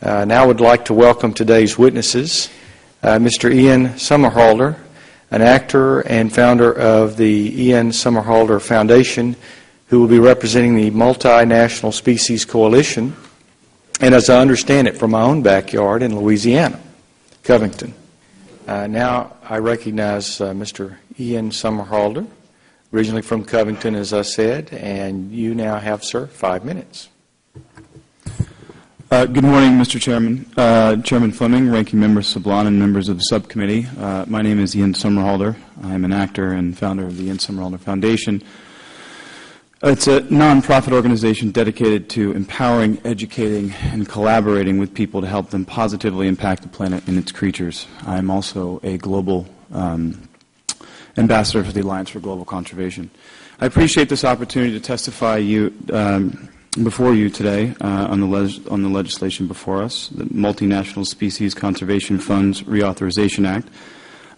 Now I would like to welcome today's witnesses, Mr. Ian Somerhalder, an actor and founder of the Ian Somerhalder Foundation, who will be representing the Multinational Species Coalition, and as I understand it, from my own backyard in Louisiana, Covington. Now I recognize Mr. Ian Somerhalder, originally from Covington, as I said, and you now have, sir, 5 minutes. Good morning, Mr. Chairman, Chairman Fleming, Ranking Member Sablon, and members of the subcommittee. My name is Ian Somerhalder. I am an actor and founder of the Ian Somerhalder Foundation. It's a non-profit organization dedicated to empowering, educating, and collaborating with people to help them positively impact the planet and its creatures. I am also a global ambassador for the Alliance for Global Conservation. I appreciate this opportunity to testify before you today on the legislation before us, the Multinational Species Conservation Funds Reauthorization Act.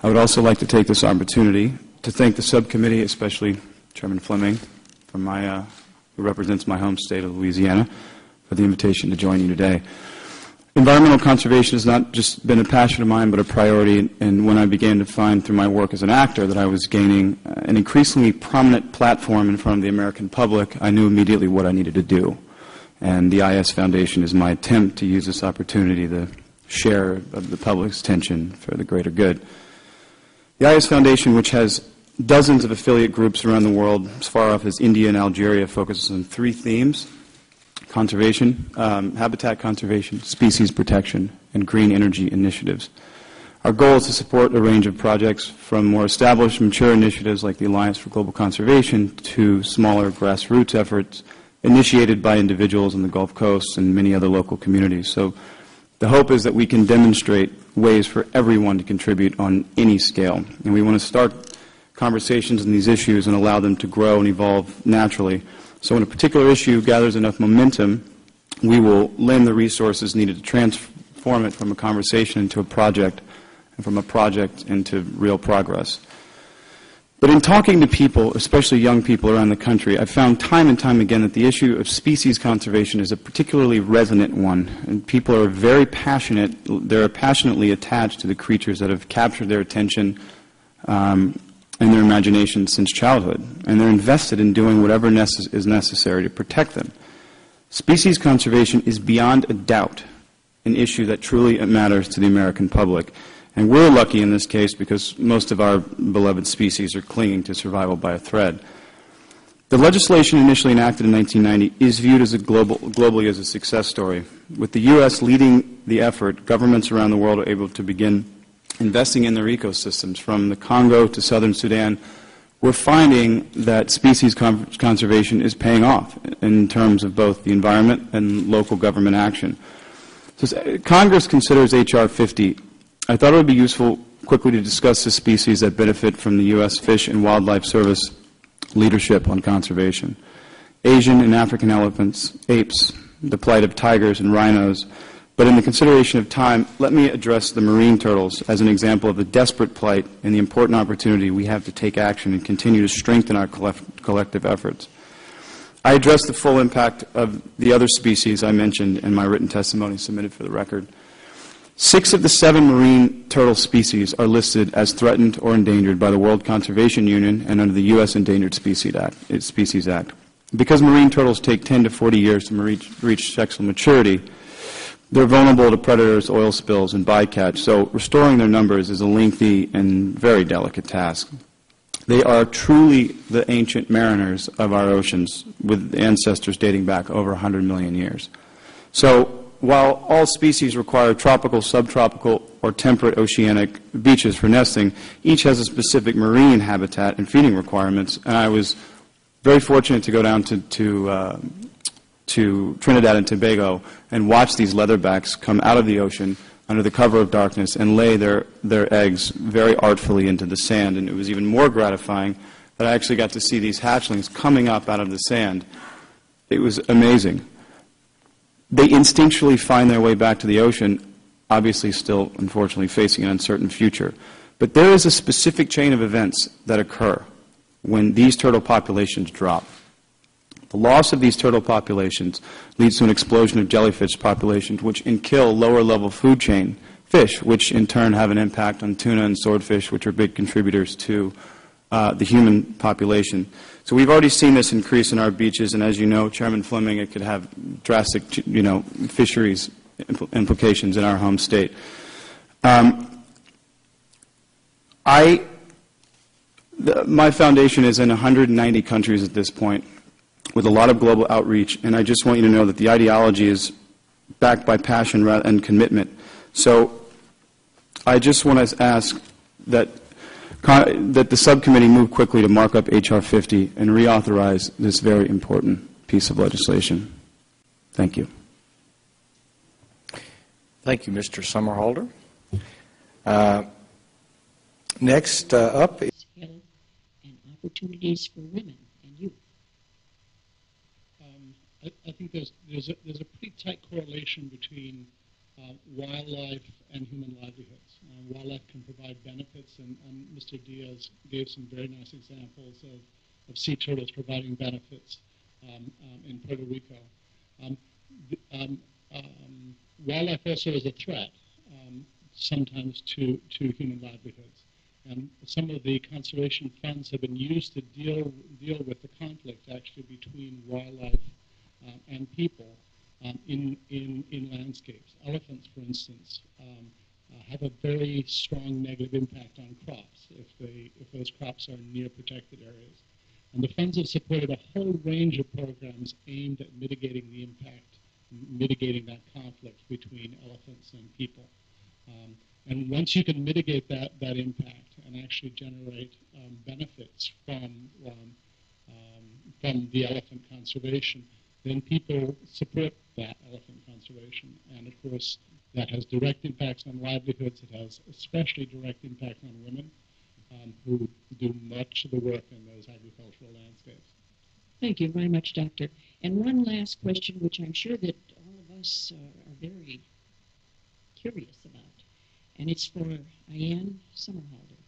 I would also like to take this opportunity to thank the subcommittee, especially Chairman Fleming, who represents my home state of Louisiana, for the invitation to join you today. Environmental conservation has not just been a passion of mine, but a priority, and when I began to find through my work as an actor that I was gaining an increasingly prominent platform in front of the American public, I knew immediately what I needed to do. And the IS Foundation is my attempt to use this opportunity to share of the public's attention for the greater good. The IS Foundation, which has dozens of affiliate groups around the world, as far off as India and Algeria, focuses on 3 themes: conservation, habitat conservation, species protection, and green energy initiatives. Our goal is to support a range of projects from more established, mature initiatives like the Alliance for Global Conservation to smaller grassroots efforts initiated by individuals on the Gulf Coast and many other local communities. So the hope is that we can demonstrate ways for everyone to contribute on any scale. And we want to start conversations on these issues and allow them to grow and evolve naturally. So when a particular issue gathers enough momentum, we will lend the resources needed to transform it from a conversation into a project, and from a project into real progress. But in talking to people, especially young people around the country, I've found time and time again that the issue of species conservation is a particularly resonant one, and people are very passionate, they're passionately attached to the creatures that have captured their attention and their imagination since childhood, and they're invested in doing whatever is necessary to protect them. Species conservation is beyond a doubt an issue that truly matters to the American public, and we're lucky in this case because most of our beloved species are clinging to survival by a thread. The legislation initially enacted in 1990 is viewed as globally as a success story. With the U.S. leading the effort, governments around the world are able to begin investing in their ecosystems. From the Congo to southern Sudan, we're finding that species conservation is paying off in terms of both the environment and local government action. So as Congress considers H.R. 50, I thought it would be useful quickly to discuss the species that benefit from the U.S. Fish and Wildlife Service leadership on conservation. Asian and African elephants, apes, the plight of tigers and rhinos. But in the consideration of time, let me address the marine turtles as an example of the desperate plight and the important opportunity we have to take action and continue to strengthen our collective efforts. I addressed the full impact of the other species I mentioned in my written testimony submitted for the record. 6 of the 7 marine turtle species are listed as threatened or endangered by the World Conservation Union and under the U.S. Endangered Species Act. Because marine turtles take 10 to 40 years to reach sexual maturity, they're vulnerable to predators, oil spills, and bycatch, so restoring their numbers is a lengthy and very delicate task. They are truly the ancient mariners of our oceans, with ancestors dating back over 100 million years. So while all species require tropical, subtropical, or temperate oceanic beaches for nesting, each has a specific marine habitat and feeding requirements, and I was very fortunate to go down to Trinidad and Tobago and watch these leatherbacks come out of the ocean under the cover of darkness and lay their eggs very artfully into the sand. And it was even more gratifying that I actually got to see these hatchlings coming up out of the sand. It was amazing. They instinctually find their way back to the ocean, obviously still, unfortunately, facing an uncertain future. But there is a specific chain of events that occur when these turtle populations drop. The loss of these turtle populations leads to an explosion of jellyfish populations, which kill lower-level food chain fish, which in turn have an impact on tuna and swordfish, which are big contributors to the human population. So we've already seen this increase in our beaches, and as you know, Chairman Fleming, it could have drastic, fisheries implications in our home state. My foundation is in 190 countries at this point, with a lot of global outreach, and I just want you to know that the ideology is backed by passion and commitment. So I just want to ask that the subcommittee move quickly to mark up H.R. 50 and reauthorize this very important piece of legislation. Thank you. Thank you, Mr. Somerhalder. Next up is health and opportunities for women and youth. I think there's a pretty tight correlation between wildlife and human livelihoods. Wildlife can provide benefits, and Mr. Diaz gave some very nice examples of sea turtles providing benefits in Puerto Rico. Wildlife also is a threat sometimes to human livelihoods. And some of the conservation funds have been used to deal with the conflict actually between wildlife and people in landscapes. Elephants, for instance, have a very strong negative impact on crops if those crops are near protected areas. And the funds have supported a whole range of programs aimed at mitigating the impact, mitigating that conflict between elephants and people. And once you can mitigate that impact and actually generate benefits from the elephant conservation, then people support that elephant conservation. And of course, that has direct impacts on livelihoods. It has especially direct impact on women who do much of the work in those agricultural landscapes. Thank you very much, Doctor. And one last question, which I'm sure that all of us are very curious about, and it's for Ian Somerhalder.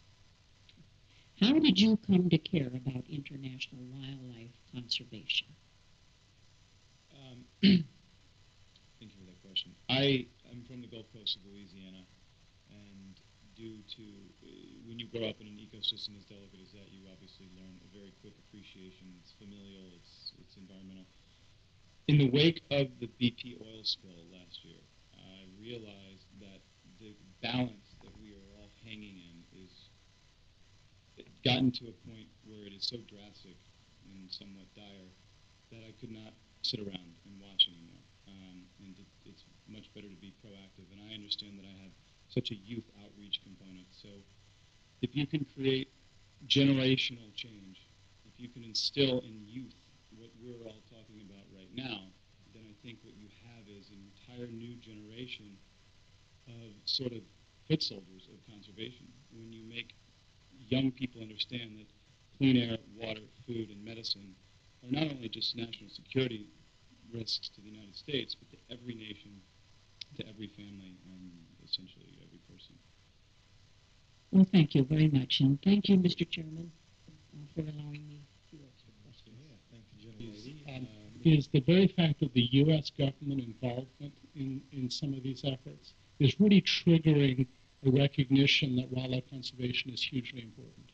How did you come to care about international wildlife conservation? Thank you for that question. I am from the Gulf Coast of Louisiana, and due to when you grow up in an ecosystem as delicate as that, you obviously learn a very quick appreciation. It's familial, it's environmental. In the wake of the BP oil spill last year, I realized that the balance that we are all hanging in is gotten to a point where it is so drastic and somewhat dire that I could not sit around and watch anymore. And it's much better to be proactive. And I understand that I have such a youth outreach component. So if you can create generational change, if you can instill in youth what we're all talking about right now, then I think what you have is an entire new generation of sort of foot soldiers of conservation. When you make young people understand that clean air, water, food, and medicine are not only just national security risks to the United States, but to every nation, to every family, and essentially every person. Well, thank you very much, and thank you, Mr. Chairman, for allowing me to ask the question. Yeah, thank you, General. Is the very fact of the U.S. government involvement in some of these efforts is really triggering a recognition that wildlife conservation is hugely important.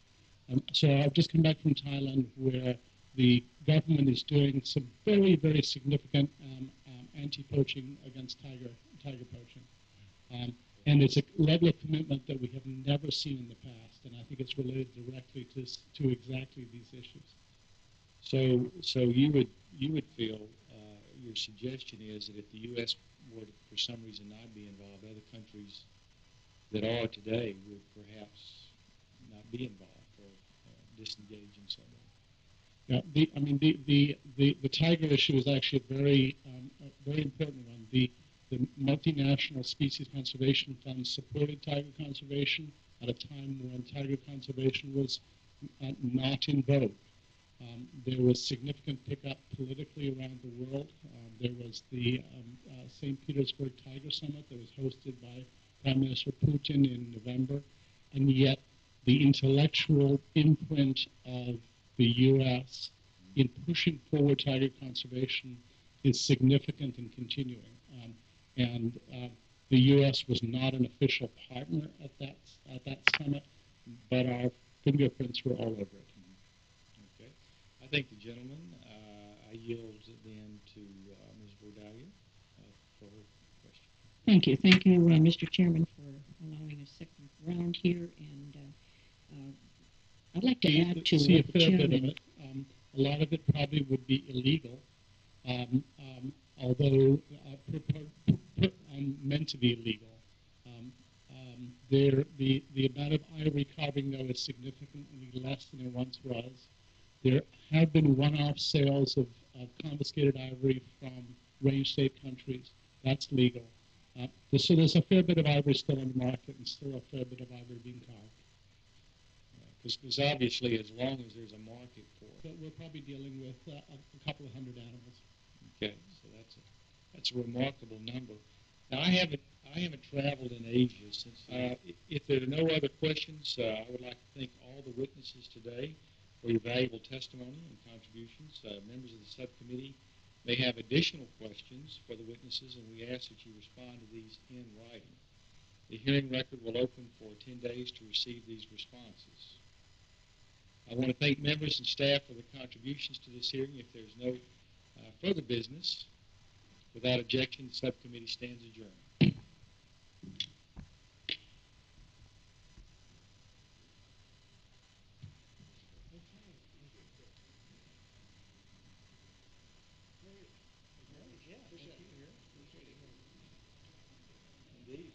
So I've just come back from Thailand, where the government is doing some very, very significant anti-poaching against tiger poaching. And it's a level of commitment that we have never seen in the past, and I think it's related directly to exactly these issues. So you would feel your suggestion is that if the U.S. would, for some reason, not be involved, other countries that are today would perhaps not be involved or disengage in some way. Yeah, the tiger issue is actually a very important one. The multinational species conservation funds supported tiger conservation at a time when tiger conservation was not in vogue. There was significant pickup politically around the world. There was the St. Petersburg Tiger Summit that was hosted by Prime Minister Putin in November, and yet the intellectual imprint of the U.S. in pushing forward tiger conservation is significant and continuing. The U.S. was not an official partner at that summit, but our fingerprints were all over it. Okay. I thank the gentleman. I yield then to Ms. Vdiaries for her question. Thank you. Thank you, Mr. Chairman, for allowing a second round here. And I'd like to add to see a what the fair bit of chairman... it. A lot of it probably would be illegal, although meant to be illegal. The amount of ivory carving, though, is significantly less than it once was. There have been one-off sales of confiscated ivory from range state countries. That's legal. So there's a fair bit of ivory still on the market and still a fair bit of ivory being carved. Because obviously, as long as there's a market for it. But we're probably dealing with a couple of hundred animals. Okay, so that's a remarkable number. Now, I haven't traveled in Asia since. If there are no other questions, I would like to thank all the witnesses today for your valuable testimony and contributions. Members of the subcommittee may have additional questions for the witnesses, and we ask that you respond to these in writing. The hearing record will open for 10 days to receive these responses. I want to thank members and staff for the contributions to this hearing. If there's no further business, without objection, the subcommittee stands adjourned. Indeed.